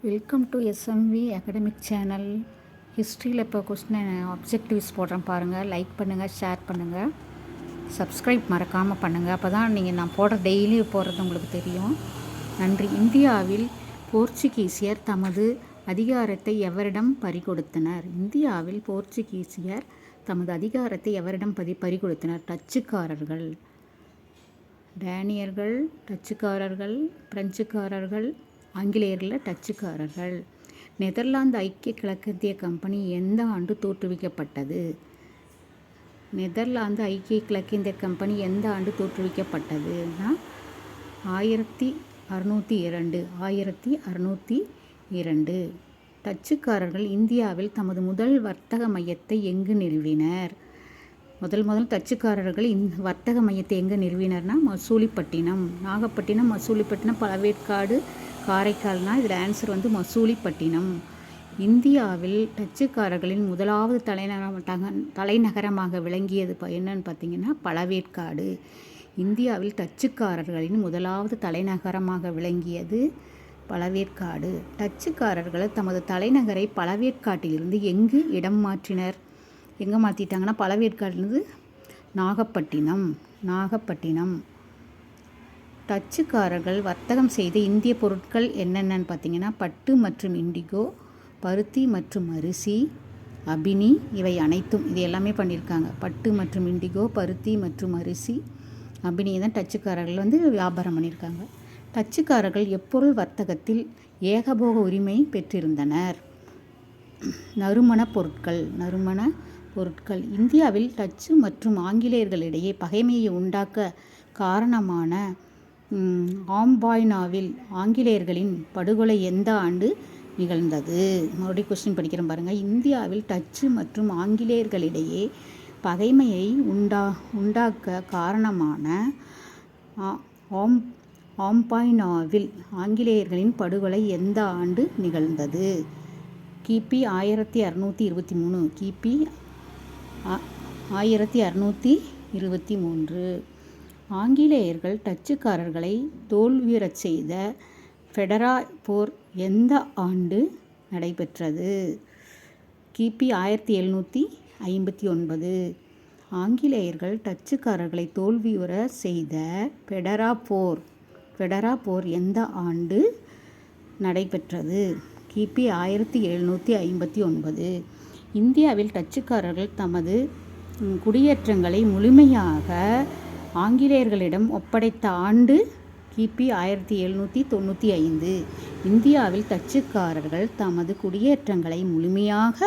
Welcome to SMV academic channel. ஹிஸ்ட்ரியில் இப்போ question objectives போடுறேன் பாருங்கள். லைக் பண்ணுங்கள், ஷேர் பண்ணுங்கள், சப்ஸ்கிரைப் மறக்காமல் பண்ணுங்கள். அப்போ தான் நான் போடுற டெய்லி போடுறது உங்களுக்கு தெரியும். நன்றி. இந்தியாவில் போர்ச்சுகீசியர் தமது அதிகாரத்தை எவரிடம் பறிகொடுத்தனர்? இந்தியாவில் போர்ச்சுகீசியர் தமது அதிகாரத்தை எவரிடம் பறிகொடுத்தனர்? டச்சுக்காரர்கள், டேனியர்கள், டச்சுக்காரர்கள், பிரெஞ்சுக்காரர்கள், ஆங்கிலேயர்கள், டச்சுக்காரர்கள். நெதர்லாந்து ஐக்கிய கிழக்கிந்திய கம்பெனி எந்த ஆண்டு தோற்றுவிக்கப்பட்டது? நெதர்லாந்து ஐக்கிய கிழக்கிந்திய கம்பெனி எந்த ஆண்டு தோற்றுவிக்கப்பட்டதுன்னா 1602. 1602. டச்சுக்காரர்கள் இந்தியாவில் தமது முதல் வர்த்தக மையத்தை எங்கு நிறுவினர்? முதல் டச்சுக்காரர்கள் வர்த்தக மையத்தை எங்கே நிறுவினர்னா மசூலிப்பட்டினம். நாகப்பட்டினம், மசூலிப்பட்டினம், பழவேற்காடு, காரைக்கால்னால் இதில் ஆன்சர் மசூலிப்பட்டினம். இந்தியாவில் டச்சுக்காரர்களின் முதலாவது தலைநகரமாக விளங்கியது என்னன்னு பார்த்தீங்கன்னா பழவேற்காடு. இந்தியாவில் டச்சுக்காரர்களின் முதலாவது தலைநகரமாக விளங்கியது பழவேற்காடு. டச்சுக்காரர்கள் தமது தலைநகரை பழவேற்காட்டிலிருந்து எங்கு இடம் மாற்றினர்? எங்கே மாற்றிட்டாங்கன்னா பழவேற்காட்டிலிருந்து நாகப்பட்டினம். டச்சுக்காரர்கள் வர்த்தகம் செய்த இந்திய பொருட்கள் என்னென்னு பார்த்தீங்கன்னா பட்டு மற்றும் இண்டிகோ, பருத்தி மற்றும் அரிசி, அபினி, இவை அனைத்தும். இது எல்லாமே பண்ணியிருக்காங்க. பட்டு மற்றும் இண்டிகோ, பருத்தி மற்றும் அரிசி, அபினியை தான் டச்சுக்காரர்கள் வியாபாரம் பண்ணியிருக்காங்க. டச்சுக்காரர்கள் எப்பொருள் வர்த்தகத்தில் ஏகபோக உரிமை பெற்றிருந்தனர்? நறுமணப் பொருட்கள். இந்தியாவில் டச்சு மற்றும் ஆங்கிலேயர்களிடையே பகைமையை உண்டாக்க காரணமான ஆம்பாய்னாவில் ஆங்கிலேயர்களின் படுகொலை எந்த ஆண்டு நிகழ்ந்தது? மறுபடியும் கொஸ்டின் படிக்கிறேன் பாருங்கள். இந்தியாவில் டச்சு மற்றும் ஆங்கிலேயர்களிடையே பகைமையை உண்டாக்க காரணமான ஆம்பாய்னாவில் ஆங்கிலேயர்களின் படுகொலை எந்த ஆண்டு நிகழ்ந்தது? கிபி 1623. கிபி 1623. ஆங்கிலேயர்கள் டச்சுக்காரர்களை தோல்வியுறச் செய்த ஃபெடரா போர் எந்த ஆண்டு நடைபெற்றது? கிபி 1759. ஆங்கிலேயர்கள் டச்சுக்காரர்களை தோல்வியுற செய்த ஃபெடரா போர் எந்த ஆண்டு நடைபெற்றது? கிபி 1759. இந்தியாவில் டச்சுக்காரர்கள் தமது குடியேற்றங்களை முழுமையாக ஆங்கிலேயர்களிடம் ஒப்படைத்த ஆண்டு கிபி 1795. இந்தியாவில் டச்சுக்காரர்கள் தமது குடியேற்றங்களை முழுமையாக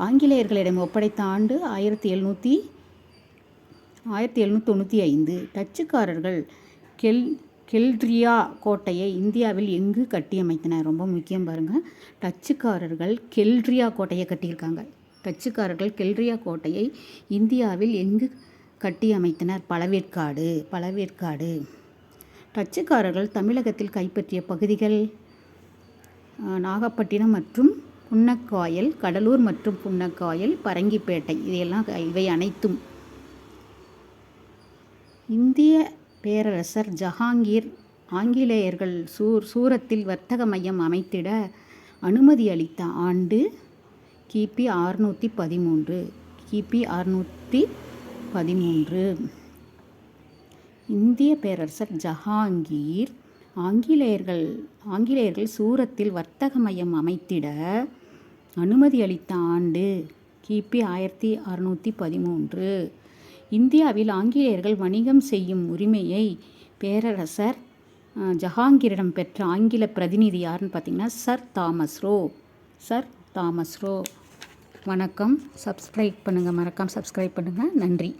ஆங்கிலேயர்களிடம் ஒப்படைத்த ஆண்டு 1795. டச்சுக்காரர்கள் கெல்ட்ரியா கோட்டையை இந்தியாவில் எங்கு கட்டியமைத்தனர்? ரொம்ப முக்கியம் பாருங்கள். டச்சுக்காரர்கள் கெல்ட்ரியா கோட்டையை கட்டியிருக்காங்க. டச்சுக்காரர்கள் கெல்ட்ரியா கோட்டையை இந்தியாவில் எங்கு கட்டியமைத்தனர்? பழவேற்காடு. டச்சுக்காரர்கள் தமிழகத்தில் கைப்பற்றிய பகுதிகள் நாகப்பட்டினம் மற்றும் புன்னக்காயல், கடலூர் மற்றும் புன்னக்காயல், பரங்கிப்பேட்டை. இவை அனைத்தும். இந்திய பேரரசர் ஜஹாங்கீர் ஆங்கிலேயர்கள் சூரத்தில் வர்த்தக மையம் அமைத்திட அனுமதி அளித்த ஆண்டு கிபி 613. கிபி 613. இந்திய பேரரசர் ஜஹாங்கீர் ஆங்கிலேயர்கள் சூரத்தில் வர்த்தக மையம் அமைத்திட அனுமதி அளித்த ஆண்டு கிபி 1613. இந்தியாவில் ஆங்கிலேயர்கள் வணிகம் செய்யும் உரிமையை பேரரசர் ஜஹாங்கீரிடம் பெற்ற ஆங்கில பிரதிநிதி யாருன்னு பார்த்தீங்கன்னா சர் தாமஸ் ரோ. வணக்கம். சப்ஸ்கிரைப் பண்ணுங்கள், மறக்காமல் சப்ஸ்கிரைப் பண்ணுங்கள். நன்றி.